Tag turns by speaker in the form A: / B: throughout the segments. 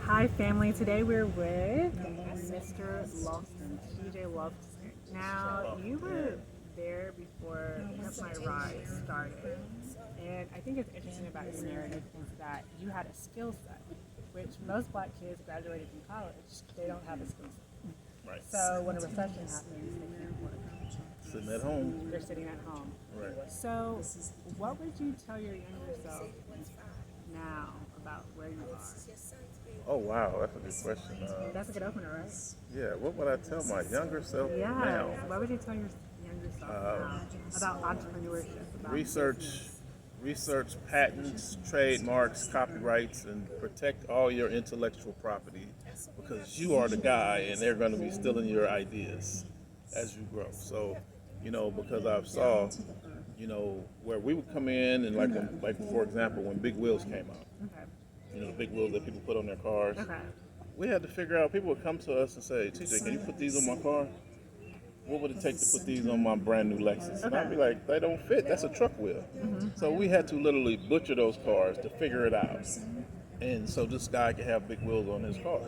A: Hi, family. Today we're with Mr. Lofton, TJ Lofton. Now, you were there before Pimp My Ride started, and I think it's interesting about your narrative is that you had a skill set, which most black kids graduating from college, they don't have a skill set.
B: Right.
A: So when a recession happens, they can't work.
B: Sitting at home.
A: They're sitting at home.
B: Right.
A: So, what would you tell your younger self now about where you are?
B: Oh wow, that's a good question.
A: That's a good opener, right?
B: Yeah, what would I tell my younger self
A: Yeah.
B: now?
A: What would you tell your younger self now about entrepreneurship? About
B: Research patents, trademarks, copyrights, and protect all your intellectual property because you are the guy, and they're going to be stealing your ideas as you grow. So, because I saw, where we would come in and like for example, when Big Wheels came out.
A: Okay.
B: The big wheels that people put on their cars.
A: Okay.
B: We had to figure out, people would come to us and say, TJ, can you put these on my car? What would it take to put these on my brand new Lexus? And I'd be like, they don't fit, that's a truck wheel. So we had to literally butcher those cars to figure it out. And so this guy could have big wheels on his car,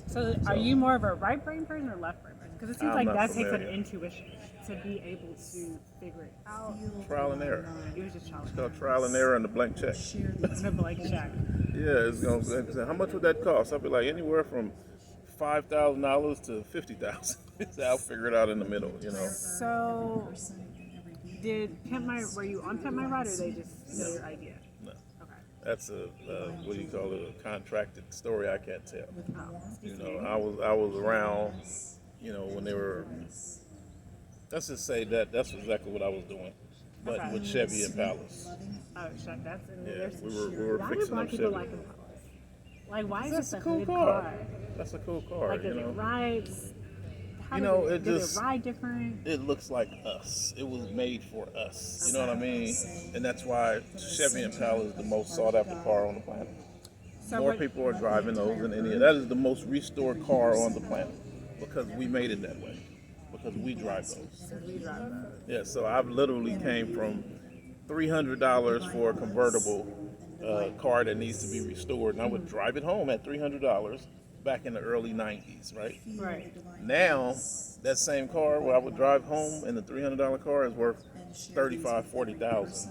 A: So, are you more of a right brain person or left brain person? Because it seems
B: I'm
A: like
B: not
A: that takes an
B: familiar.
A: intuition to be able to figure it out.
B: Trial and error.
A: It was just challenging.
B: It's called trial and error and the blank check.
A: And a blank check.
B: Yeah, it's going to say, how much would that cost? I'd be like, anywhere from $5,000 to $50,000. I'll figure it out in the middle,
A: So, were you on Pimp My Ride or they just steal your idea?
B: No.
A: Okay.
B: That's what do you call it? A contracted story I can't tell.
A: Oh, excuse me.
B: I was around, when they were. Let's just say that's exactly what I was doing, but
A: Okay.
B: with Chevy and Palace.
A: Oh, shit, that's in
B: Yeah,
A: there's
B: we were
A: why do
B: fixing
A: black
B: up
A: people
B: Chevy.
A: like Impalas? Like, why is
B: That's
A: it
B: a
A: a
B: cool
A: good
B: car.
A: car?
B: That's a cool car,
A: Like, does it ride? How
B: You
A: does
B: know,
A: it,
B: it
A: does
B: just-
A: it ride different?
B: It looks like us. It was made for us. You know what I mean? And that's why Chevy Impala is the most sought after car on the planet.
A: So
B: More
A: what-
B: people are driving those than any. That is the most restored car on the planet because we made it that way. Because we drive those.
A: we drive those.
B: Yeah, so I've literally came from $300 for a convertible car that needs to be restored, and I would drive it home at $300 back in the early '90s, right?
A: Right.
B: Now, that same car where I would drive home in the $300 car is worth $35,000, $40,000,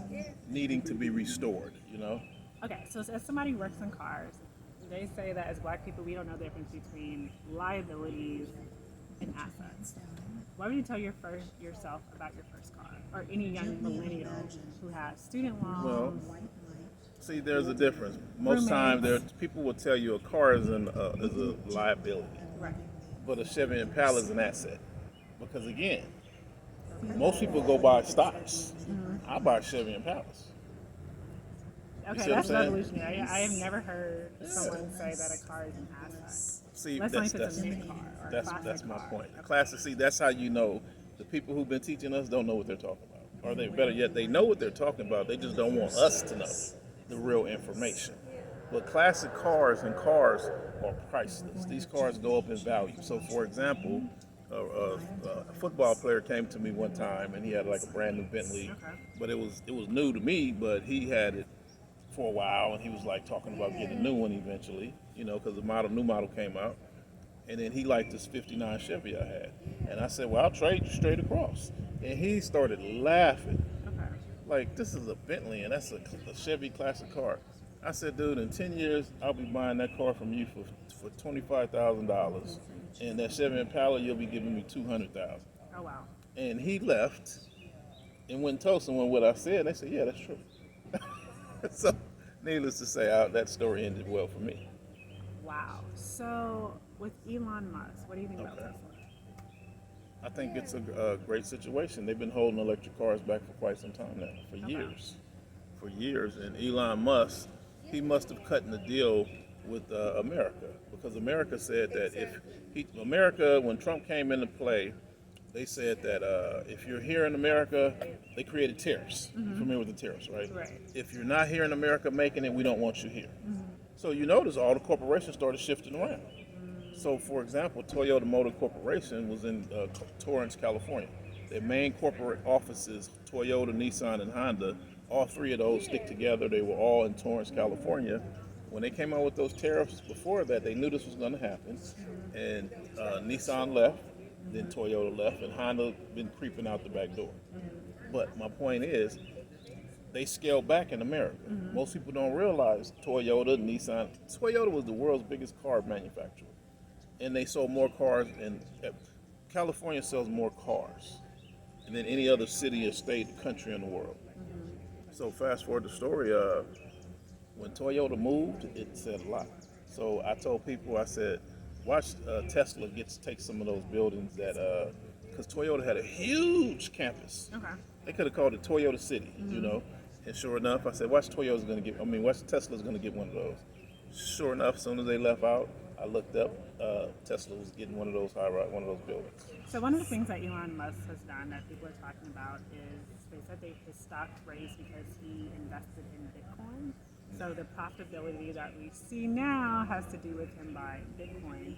B: needing to be restored.
A: Okay, so as somebody who works in cars, they say that as black people, we don't know the difference between liabilities and assets. Why would you tell yourself about your first car, or any young millennial who has student loans?
B: See, there's a difference. Most times,
A: Roommates.
B: people will tell you a car is a liability,
A: Right.
B: but a Chevy Impala is an asset. Because again, most people go buy stocks. I buy Chevy Impalas.
A: Okay,
B: see what I'm
A: that's
B: saying?
A: revolutionary. I have never heard someone say that a car is an asset.
B: See,
A: Let's not say it's a mint car or a classic
B: that's my
A: car.
B: point. The classic. See, that's how you know the people who've been teaching us don't know what they're talking about, or they better yet, they know what they're talking about. They just don't want us to know the real information. But classic cars are priceless. These cars go up in value. So, for example, a football player came to me one time, and he had like a brand new Bentley,
A: Okay.
B: but it was new to me. But he had it for a while, and he was like talking about getting a new one eventually, because the new model came out. And then he liked this '59 Chevy I had. And I said, well, I'll trade you straight across. And he started laughing.
A: Okay.
B: Like, this is a Bentley, and that's a Chevy classic car. I said, dude, in 10 years, I'll be buying that car from you for $25,000. And that Chevy Impala, you'll be giving me $200,000.
A: Oh wow.
B: And he left and went and told someone what I said. And they said, yeah, that's true. So, needless to say, that story ended well for me.
A: Wow. So with Elon Musk, what do you think about
B: Okay.
A: Tesla?
B: I think it's a great situation. They've been holding electric cars back for quite some time now, for years. For years. And Elon Musk, he must have cut in the deal with America, because America said that America, when Trump came into play, they said that if you're here in America, they created tariffs. You're familiar with the tariffs, right?
A: Right.
B: If you're not here in America making it, we don't want you here. So you notice all the corporations started shifting around. So, for example, Toyota Motor Corporation was in Torrance, California. Their main corporate offices, Toyota, Nissan, and Honda, all three of those stick together. They were all in Torrance, California. When they came out with those tariffs before that, they knew this was going to happen, and Nissan left, then Toyota left, and Honda been creeping out the back door. But my point is, they scaled back in America. Most people don't realize Toyota, Nissan. Toyota was the world's biggest car manufacturer, and they sold more cars. And California sells more cars than any other city or state, country in the world. So fast forward the story. When Toyota moved, it said a lot. So I told people, I said, watch Tesla take some of those buildings that, because Toyota had a huge campus.
A: Okay.
B: They could have called it Toyota City, you know. And sure enough, I said, watch Tesla's going to get one of those. Sure enough, as soon as they left out, I looked up, Tesla was getting one of those one of those buildings.
A: So one of the things that Elon Musk has done that people are talking about is they said his stock raised because he invested in Bitcoin. So the profitability that we see now has to do with him buying Bitcoin.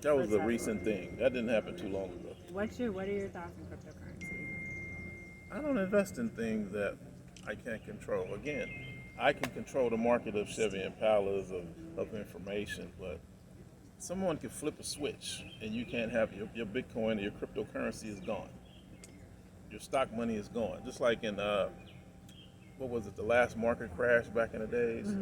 B: That was a recent thing. That didn't happen too long ago.
A: What are your thoughts on cryptocurrency?
B: I don't invest in things that I can't control. Again, I can control the market of Chevy Impalas of information, but someone can flip a switch and you can't have your Bitcoin or your cryptocurrency is gone. Your stock money is gone. Just like in what was it, the last market crash back in the days?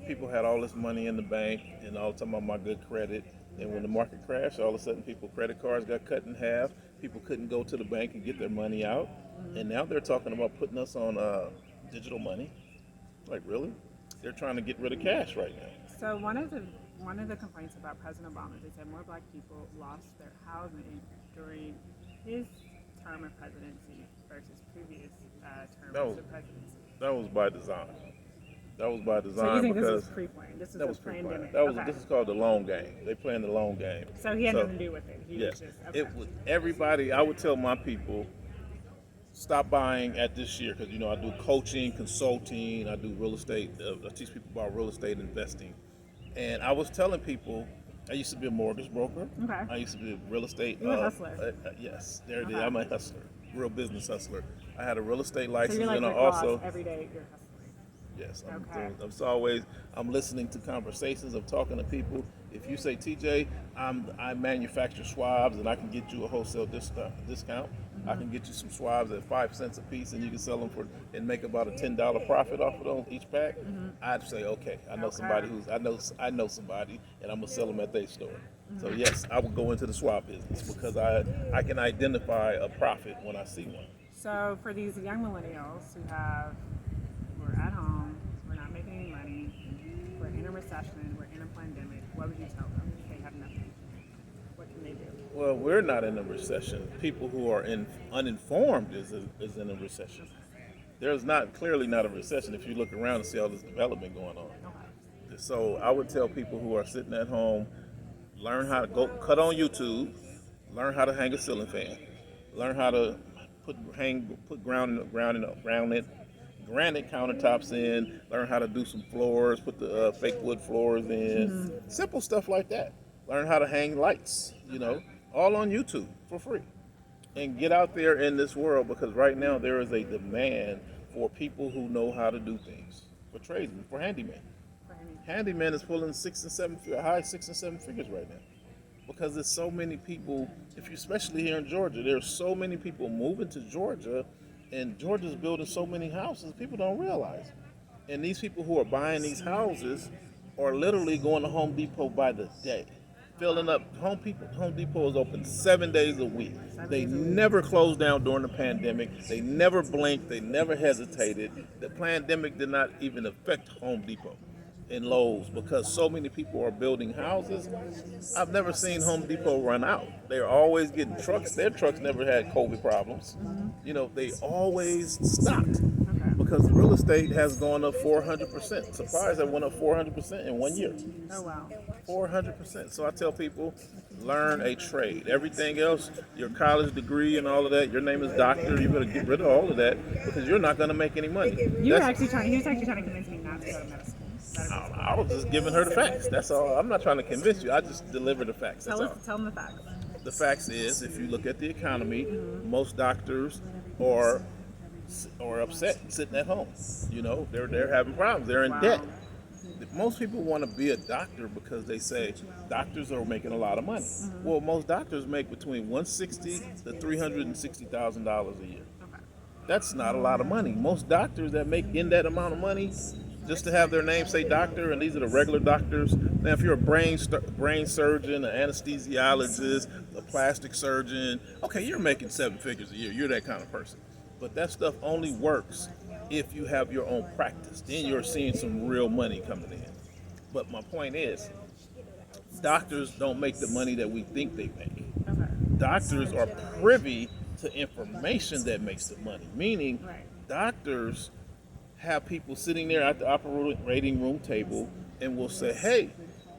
B: People had all this money in the bank and all talking about my good credit. And when the market crashed, all of a sudden people's credit cards got cut in half. People couldn't go to the bank and get their money out. And now they're talking about putting us on digital money. Like, really? They're trying to get rid of cash right now.
A: So one of the complaints about President Obama is they said more black people lost their housing during his term of presidency versus previous terms of presidency.
B: That was by design. That was by design.
A: So you think
B: because
A: this was pre-planned? This was pre-planned.
B: This is called the long game. They playing the long game.
A: So he had nothing to do with it. He was just,
B: It was everybody. I would tell my people, stop buying at this year because I do coaching, consulting, I do real estate. I teach people about real estate investing, and I was telling people. I used to be a mortgage broker.
A: Okay.
B: I used to be a real estate.
A: You're a hustler.
B: Yes, there it is. I'm a hustler, real business hustler. I had a real estate
A: So
B: license,
A: you're like
B: and I
A: Rick
B: also.
A: Ross, every day you're hustling.
B: Yes,
A: Okay.
B: I'm listening to conversations. I'm talking to people. If you say, TJ, I manufacture swabs and I can get you a wholesale discount. I can get you some swabs at 5 cents a piece and you can sell them and make about a $10 profit off of those each pack. I'd say, okay, I know somebody I know somebody and I'm gonna sell them at their store. So yes, I would go into the swab business because I can identify a profit when I see one.
A: So for these young millennials we're at home, we're not making any money, we're in a recession, we're in a pandemic, what would you tell them? They have nothing. What can they do?
B: Well, we're not in a recession. People who are uninformed is in a recession. There's clearly not a recession if you look around and see all this development going on.
A: Okay.
B: So I would tell people who are sitting at home, learn how to go cut on YouTube, learn how to hang a ceiling fan, learn how to put granite countertops in, learn how to do some floors, put the fake wood floors in, simple stuff like that. Learn how to hang lights, all on YouTube for free. And get out there in this world because right now there is a demand for people who know how to do things, for tradesmen, for handymen. Handyman is pulling 6 and 7 figures right now because there's so many people, especially here in Georgia, there's so many people moving to Georgia. And Georgia's building so many houses, people don't realize. And these people who are buying these houses are literally going to Home Depot by the day, filling up. Home Depot is open 7 days a week. They never closed down during the pandemic. They never blinked. They never hesitated. The pandemic did not even affect Home Depot and Lowe's because so many people are building houses. I've never seen Home Depot run out. They're always getting trucks. Their trucks never had COVID problems. They always stocked because real estate has gone up 400%. Surprised that went up 400% in 1 year.
A: Oh, wow.
B: 400%. So I tell people, learn a trade. Everything else, your college degree and all of that, your name is doctor, you better get rid of all of that because you're not going to make any money.
A: He was actually trying to convince me not to go to medical school.
B: I was just giving her the facts. That's all. I'm not trying to convince you. I just deliver the facts.
A: Tell them the facts.
B: The facts is, if you look at the economy, most doctors are upset sitting at home. They're having problems. They're in debt. most people want to be a doctor because they say doctors are making a lot of money. Well, most doctors make between $160,000 to $360,000 a year.
A: Okay.
B: That's not a lot of money. Most doctors that make in that amount of money, just to have their name say doctor, and these are the regular doctors. Now, if you're a brain surgeon, an anesthesiologist, a plastic surgeon, okay, you're making seven figures a year. You're that kind of person. But that stuff only works if you have your own practice. Then you're seeing some real money coming in. But my point is, doctors don't make the money that we think they make.
A: Okay.
B: Doctors are privy to information that makes the money. Meaning,
A: Right.
B: doctors have people sitting there at the operating room table and will say, "Hey,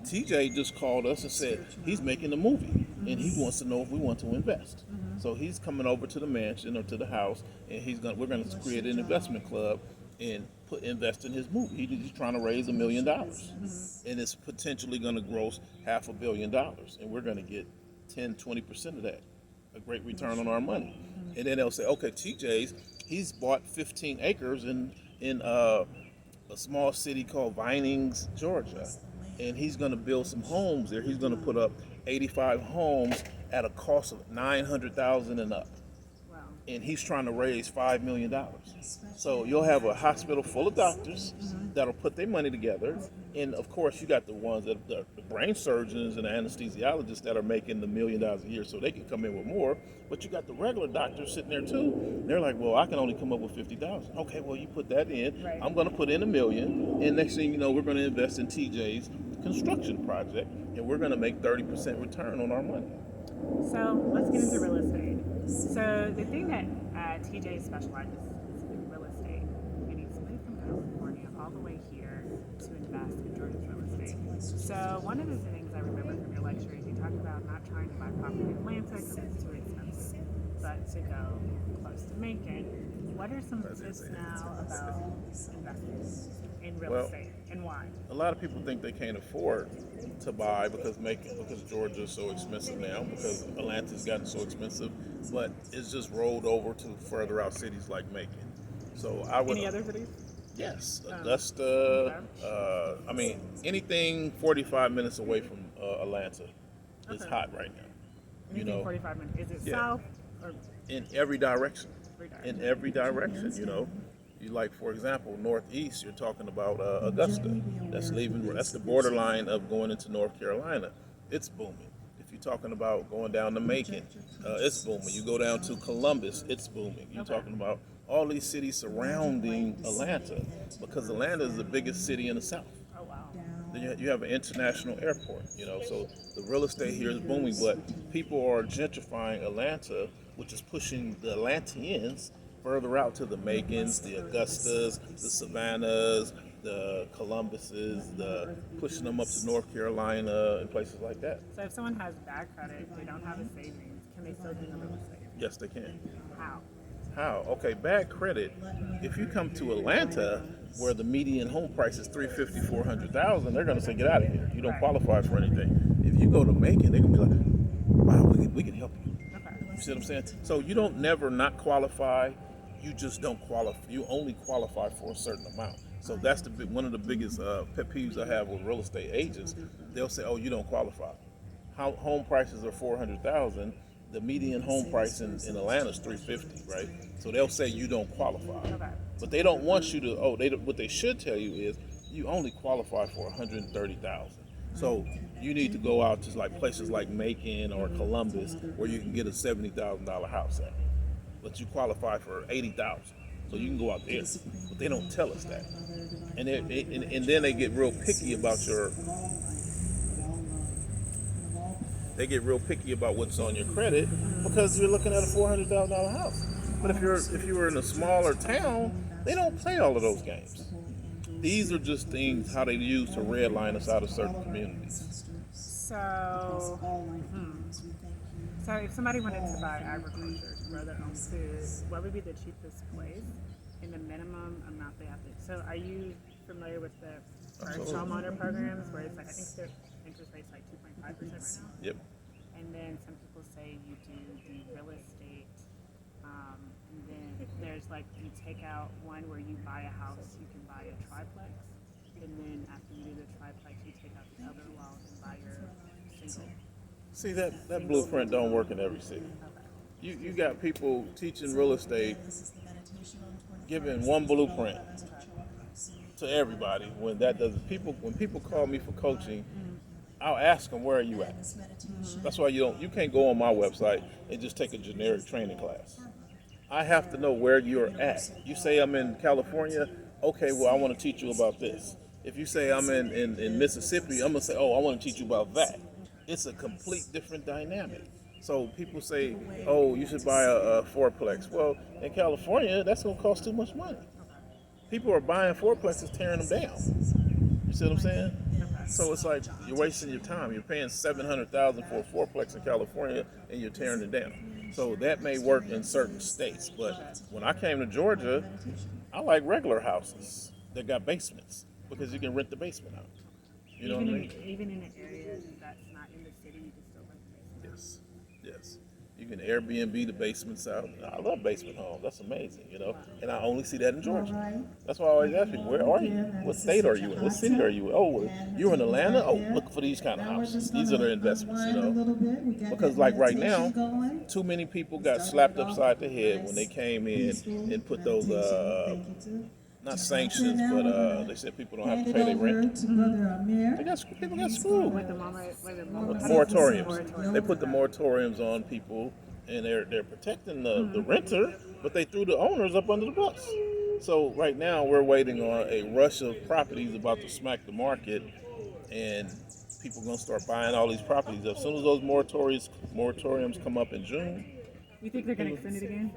B: TJ just called us and said he's making a movie and he wants to know if we want to invest." So he's coming over to the mansion or to the house, and we're gonna create an investment club and invest in his movie. He's trying to raise $1 million, and it's potentially gonna gross $500 million, and we're gonna get 10-20% of that, a great return on our money. And then they'll say, "Okay, he's bought 15 acres in a small city called Vinings, Georgia, and he's going to build some homes there. He's going to put up 85 homes at a cost of $900,000 and up,
A: Wow.
B: and he's trying to raise $5 million." So you'll have a hospital full of doctors that'll put their money together, and of course you got the ones that the brain surgeons and the anesthesiologists that are making the $1 million a year, so they can come in with more. But you got the regular doctors sitting there too. They're like, "Well, I can only come up with 50,000. Okay, well, you put that in.
A: Right.
B: I'm going to put in $1 million, and next thing you know, we're going to invest in TJ's construction project, and we're going to make 30% return on our money."
A: So let's get into real estate. So the thing that TJ specializes is in real estate, and he's moved from California all the way here to invest in Georgia's real estate. So one of the things I remember from your lecture is you talked about not trying to buy property in Atlanta because it's too expensive, but to go close to Macon. What are some tips now about investing in real
B: Well,
A: estate, and why?
B: a lot of people think they can't afford to buy because Georgia's so expensive now, because Atlanta's gotten so expensive, but it's just rolled over to further out cities like Macon. So I would.
A: Any other cities?
B: Yes, Augusta. I mean, anything 45 minutes away from Atlanta is
A: Okay.
B: hot right now.
A: Anything 45 minutes. Is it
B: Yeah.
A: south or
B: In every direction.
A: every direction?
B: In every direction, You like, for example, northeast, you're talking about Augusta. That's the borderline of going into North Carolina. It's booming. If you're talking about going down to Macon, it's booming. You go down to Columbus, it's booming. You're
A: Okay.
B: talking about all these cities surrounding Atlanta, because Atlanta is the biggest city in the South.
A: Oh wow.
B: Then you have an international airport, so the real estate here is booming, but people are gentrifying Atlanta, which is pushing the Atlanteans further out to the Macons, the Augustas, the Savannahs, the Columbuses, pushing them up to North Carolina and places like that.
A: So if someone has bad credit, they don't have a savings, can they still do the real estate?
B: Yes, they can.
A: How?
B: How? Okay, bad credit. If you come to Atlanta, where the median home price is $350,000, $400,000, they're going to say, "Get out of here. You don't
A: Right.
B: qualify for anything." If you go to Macon, they're going to be like, "Wow, we can help you."
A: Okay.
B: You see what I'm saying? So you don't never not qualify. You just don't qualify. You only qualify for a certain amount. So that's one of the biggest pet peeves I have with real estate agents. They'll say, "Oh, you don't qualify." Home prices are $400,000. The median home price in Atlanta is $350,000, right? So they'll say you don't qualify,
A: Okay.
B: but they don't want you to. What they should tell you is you only qualify for $130,000. So you need to go out to places like Macon or Columbus, where you can get a $70,000 house at, but you qualify for $80,000. So you can go out there, but they don't tell us that, and then they get real picky about what's on your credit, because you're looking at a $400,000 house. But if you were in a smaller town, they don't play all of those games. These are just things how they use to redline us out of certain communities.
A: So, so if somebody wanted to buy agriculture to grow their own food, what would be the cheapest place and the minimum amount they have to? So are you familiar with the
B: Absolutely.
A: homeowner programs where it's like, I think their interest rate's like 2.5% right now?
B: Yep.
A: And then some people say you do the real estate, and then there's like you take out one where you buy a house, you can buy a triplex. and then after you do the triplex, you take out the other loan and buy your single.
B: See, that blueprint don't work in every city. You got people teaching real estate, giving one blueprint to everybody when that doesn't. When people call me for coaching, I'll ask them, where are you at? That's why you can't go on my website and just take a generic training class. I have to know where you're at. You say I'm in California, okay, well I want to teach you about this. If you say I'm in Mississippi, I'm gonna say, oh, I want to teach you about that. It's a complete different dynamic. So people say, oh, you should buy a fourplex. Well, in California, that's gonna cost too much money. People are buying fourplexes, tearing them down. You see what I'm saying? So it's like you're wasting your time. You're paying $700,000 for a fourplex in California, and you're tearing it down. So that may work in certain states, but when I came to Georgia, I like regular houses that got basements because you can rent the basement out. You know what I mean?
A: Even in an area that's not in the city, you can still rent the basement.
B: Yes. You can Airbnb the basements out. I love basement homes. That's amazing, And I only see that in Georgia. That's why I always ask people, where are you? What state are you in? What city are you in? Oh, you're in Atlanta? Oh, look for these kind of houses. These are the investments, Because like right now, too many people got slapped upside the head when they came in and put those not sanctions, but they said people don't have to pay their rent. People got screwed.
A: With the
B: Moratoriums. They put the moratoriums on people, and they're protecting the renter, but they threw the owners up under the bus. So right now we're waiting on a rush of properties about to smack the market, and people are gonna start buying all these properties. As soon as those moratoriums come up in June,
A: you think they're gonna extend it again?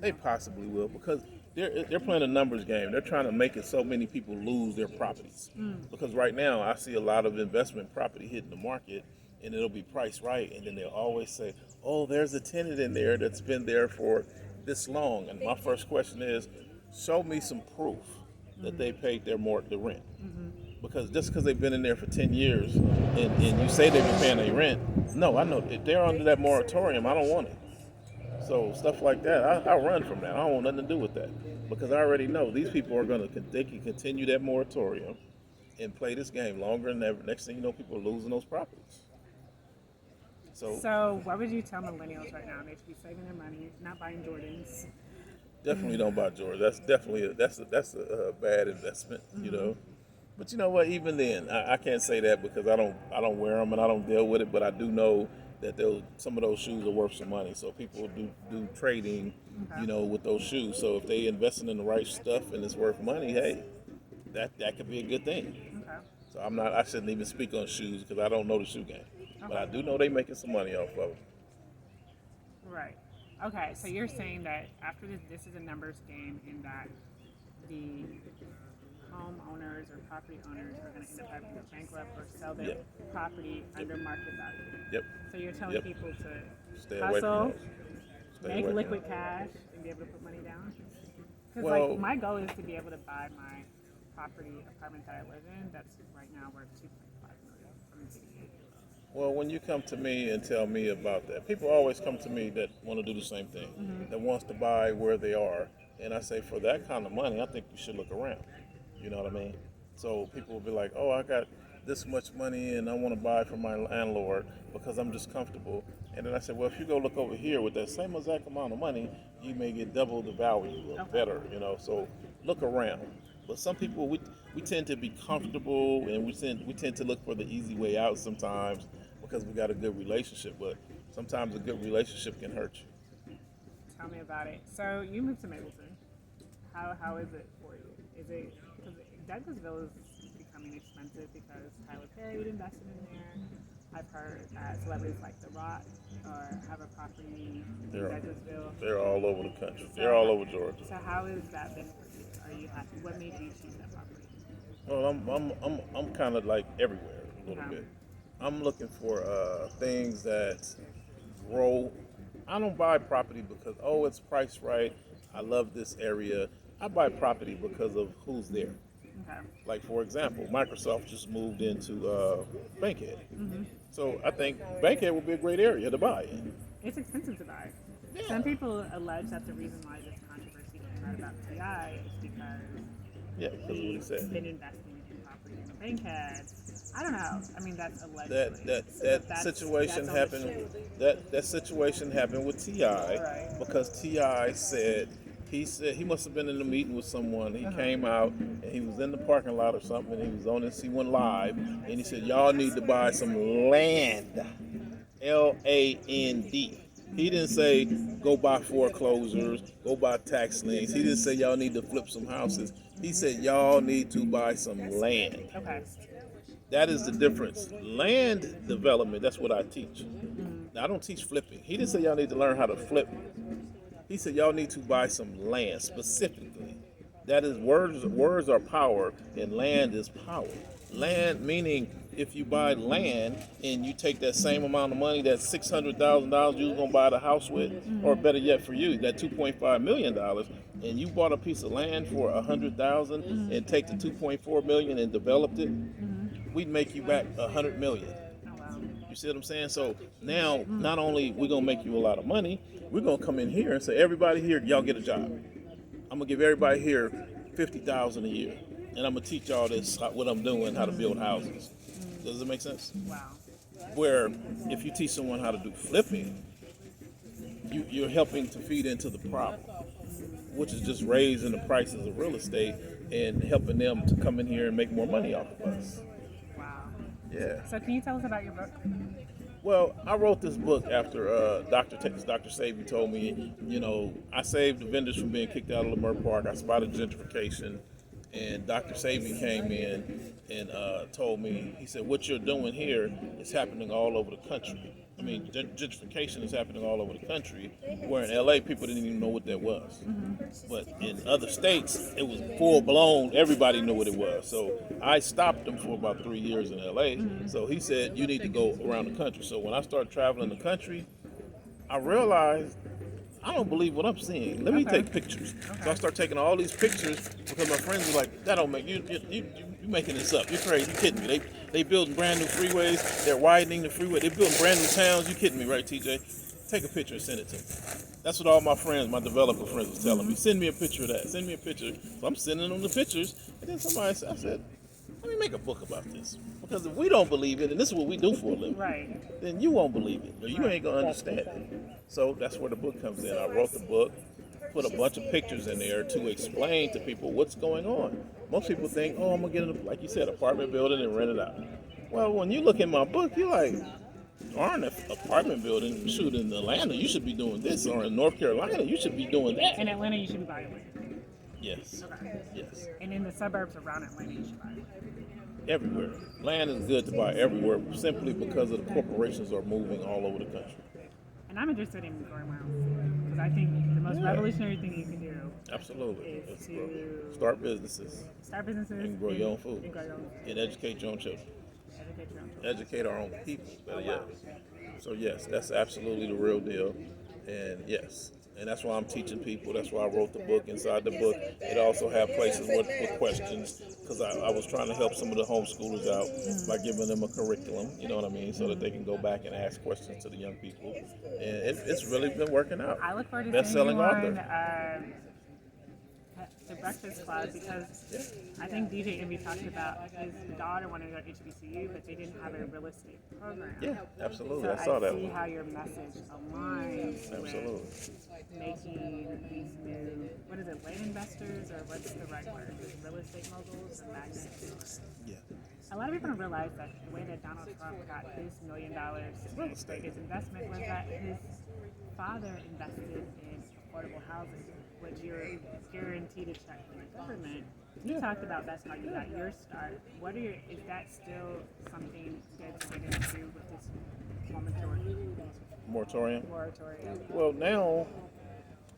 B: they possibly will, because they're playing a numbers game. They're trying to make it so many people lose their properties. Because right now I see a lot of investment property hitting the market, and it'll be priced right, and then they'll always say, oh, there's a tenant in there that's been there for this long. And my first question is, show me some proof that they paid the rent. Because just because they've been in there for 10 years and you say they've been paying their rent, no, I know if they're under that moratorium, I don't want it. So stuff like that, I run from that. I don't want nothing to do with that, because I already know these people they can continue that moratorium and play this game longer than ever. Next thing you know, people are losing those properties.
A: So what would you tell millennials right now? They should be saving their money, not buying Jordans.
B: Definitely don't buy Jordans. That's definitely a bad investment, But you know what? Even then, I can't say that because I don't wear them and I don't deal with it. But I do know that some of those shoes are worth some money. So people do trading, with those shoes. So if they investing in the right stuff and it's worth money, hey, that could be a good thing.
A: Okay.
B: So I shouldn't even speak on shoes because I don't know the shoe game. Okay. But I do know they making some money off of them.
A: Right. Okay. So you're saying that after this is a numbers game, in that the homeowners or property owners are going to end up having to bankrupt or sell their property under market value.
B: Yep.
A: So you're telling people to
B: stay away from those.
A: make liquid cash, and be able to put money down? Because my goal is to be able to buy my apartment that I live in. That's right now worth $2.5 million from the city.
B: Well, when you come to me and tell me about that, people always come to me that want to do the same thing, that wants to buy where they are. And I say, for that kind of money, I think you should look around. You know what I mean? So people will be like, oh, I got this much money and I want to buy from my landlord because I'm just comfortable. And then I said, well, if you go look over here with that same exact amount of money, you may get double the value or better, So look around. But some people, we tend to be comfortable, and we tend to look for the easy way out sometimes because we got a good relationship. But sometimes a good relationship can hurt you.
A: Tell me about it. So you moved to Mapleton. How is it for you? Is it, because Douglasville is becoming expensive because Tyler Perry would invest in there. I've heard that celebrities like The Rock have a property in Douglasville.
B: They're all over the country. They're all over Georgia.
A: So how has that been for you? Are you happy? What made you choose that property?
B: Well, I'm kind of like everywhere a little bit. I'm looking for things that grow. I don't buy property because it's priced right. I love this area. I buy property because of who's there.
A: Okay.
B: Like, for example, Microsoft just moved into Bankhead. So I think Bankhead would be a great area to buy in.
A: It's expensive to buy.
B: Yeah.
A: Some people allege that the reason why this controversy came out about TI is because
B: of what he said.
A: been investing in property crankhead. I don't know. I mean, that's allegedly.
B: That
A: That's-
B: situation
A: that's
B: happened.
A: allegedly.
B: That situation happened with Ti
A: Right.
B: because Ti said he must have been in a meeting with someone. He came out and he was in the parking lot or something. And he was on this. He went live and he said, "Y'all need to buy some land, LAND." He didn't say go buy foreclosures, go buy tax liens. He didn't say y'all need to flip some houses. He said y'all need to buy some land.
A: Okay.
B: That is the difference. Land development, that's what I teach. Now, I don't teach flipping. He didn't say y'all need to learn how to flip. He said y'all need to buy some land specifically. That is words are power and land is power. Land meaning if you buy land and you take that same amount of money, that $600,000 you was gonna buy the house with, or better yet for you, that $2.5 million, and you bought a piece of land for $100,000 and take the $2.4 million and developed it, we'd make you back $100 million.
A: Oh, wow.
B: You see what I'm saying? So now, not only we're gonna make you a lot of money, we're gonna come in here and say, everybody here, y'all get a job. I'm gonna give everybody here $50,000 a year, and I'm gonna teach y'all this what I'm doing, how to build houses. Does it make sense?
A: Wow.
B: Where if you teach someone how to do flipping, you're helping to feed into the problem, which is just raising the prices of real estate and helping them to come in here and make more money off of us.
A: Wow.
B: Yeah.
A: So can you tell us about your book?
B: Well, I wrote this book after Dr. Sabi told me, I saved the vendors from being kicked out of Lamar Park. I spotted gentrification, and Dr. Sabi came in and told me, he said, what you're doing here is happening all over the country. I mean, gentrification is happening all over the country, where in LA, people didn't even know what that was. But in other states, it was full blown, everybody knew what it was. So I stopped him for about 3 years in LA. So he said, you need to go around the country. So when I started traveling the country, I realized I don't believe what I'm seeing. Let me take pictures. So I start taking all these pictures because my friends were like, that don't make you making this up. You're crazy. You kidding me? They building brand new freeways. They're widening the freeway. They're building brand new towns. You kidding me, right, TJ? Take a picture and send it to me. That's what all my friends, my developer friends, was telling me. Send me a picture of that. Send me a picture. So I'm sending them the pictures. And then I said, let me make a book about this. Because if we don't believe it, and this is what we do for a living,
A: Right.
B: then you won't believe it, or you ain't gonna understand it. So that's where the book comes in. I wrote the book, put a bunch of pictures in there to explain to people what's going on. Most people think, oh, I'm gonna get like you said, apartment building and rent it out. Well, when you look in my book, you're like, aren't an apartment building, shoot, in Atlanta, you should be doing this, or in North Carolina, you should be doing that.
A: In Atlanta, you should be buying land.
B: Yes,
A: Okay.
B: yes,
A: And in the suburbs around Atlanta, you should buy land.
B: everywhere. Land is good to buy everywhere, simply because of the corporations are moving all over the country.
A: And I'm interested in growing my own because I think the most
B: Yeah.
A: revolutionary thing you can do
B: Absolutely.
A: is
B: Let's
A: to
B: start businesses
A: start businesses
B: and grow your own food
A: and grow your own food.
B: and educate your own children.
A: Educate your own children.
B: Educate our own people, better yet. So yes, that's absolutely the real deal. And yes, and that's why I'm teaching people. That's why I wrote the book. Inside the book, it also had places with questions, because I was trying to help some of the homeschoolers out by giving them a curriculum, you know what I mean, so that they can go back and ask questions to the young people. And it's really been working out.
A: I look forward to
B: Best-selling
A: seeing you
B: author.
A: on the Breakfast Club because I think DJ Envy talked about his daughter wanted to go to HBCU, but they didn't have a real estate program.
B: Yeah, absolutely.
A: So
B: I saw that
A: see
B: one.
A: how your message aligns
B: Absolutely.
A: with making these new, what is it, land investors, or what's the right word? Real estate moguls and magnets.
B: Yeah.
A: A lot of people don't realize that the way that Donald Trump got his $1 million
B: Real estate.
A: his investment was that his father invested in affordable housing, which you're guaranteed a check from the government. You talked about that's how you got your start. Is that still something good to get into with this
B: Moratorium.
A: moratorium?
B: Well, now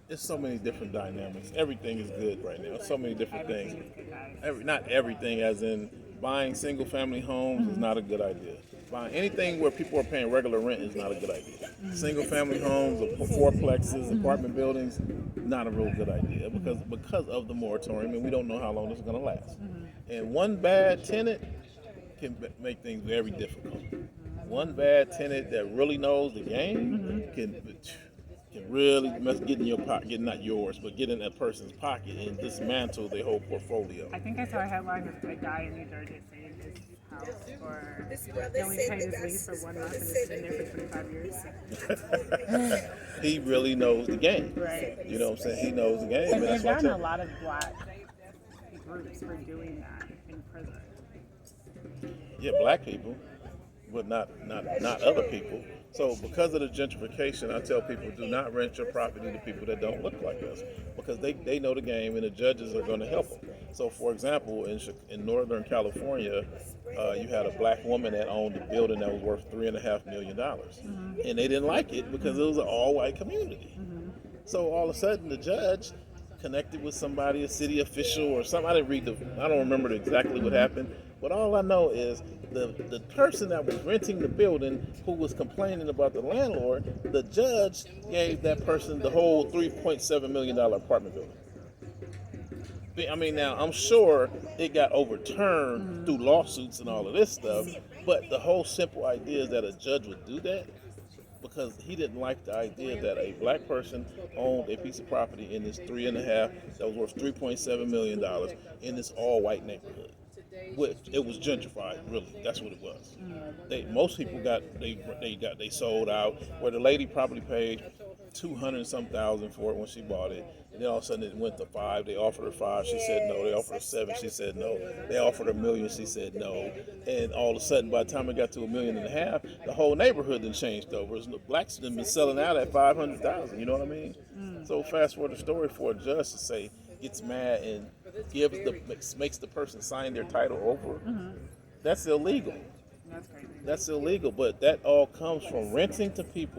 B: it's so many different dynamics. Everything is good right now. So many different
A: Everything
B: things.
A: is good, guys.
B: Not everything, as in buying single-family homes is not a good idea. Buying anything where people are paying regular rent is not a good idea. Single-family homes, or fourplexes, apartment buildings, not a real good idea because of the moratorium, and we don't know how long this is going to last. And one bad tenant can make things very difficult. One bad tenant that really knows the game can really get in your pocket, get not yours, but get in that person's pocket and dismantle their whole portfolio.
A: I think I saw a headline of a guy in New Jersey saying his house for he only paid his lease for 1 month and it's been there for 25 years.
B: He really knows the game.
A: Right.
B: You know what I'm saying? He knows the game.
A: And
B: that's
A: they've
B: why I
A: gotten
B: tell
A: a lot of black groups for doing that in prison.
B: yeah, black people, but not other people. So because of the gentrification, I tell people do not rent your property to people that don't look like us because they know the game and the judges are going to help them. So for example, in Northern California, you had a black woman that owned a building that was worth $3.5 million, and they didn't like it because it was an all-white community. So all of a sudden, the judge connected with somebody, a city official or something. I don't remember exactly what happened, but all I know is the person that was renting the building who was complaining about the landlord, the judge gave that person the whole $3.7 million apartment building. I mean, now I'm sure it got overturned through lawsuits and all of this stuff, but the whole simple idea is that a judge would do that because he didn't like the idea that a black person owned a piece of property in this 3.5 that was worth $3.7 million in this all-white neighborhood. Which it was gentrified, really. That's what it was. Most people they sold out. Where the lady probably paid $200,000 for it when she bought it, and then all of a sudden it went to $5 million. They offered her $5 million, she said no. They offered her $7 million, she said no. They offered her $1 million, she said no. And all of a sudden, by the time it got to $1.5 million, the whole neighborhood then changed over. The blacks have been selling out at $500,000. You know what I mean? So fast forward the story for a judge to say gets mad and makes the person sign their title over. That's illegal.
A: That's crazy.
B: That's illegal. But that all comes from renting to people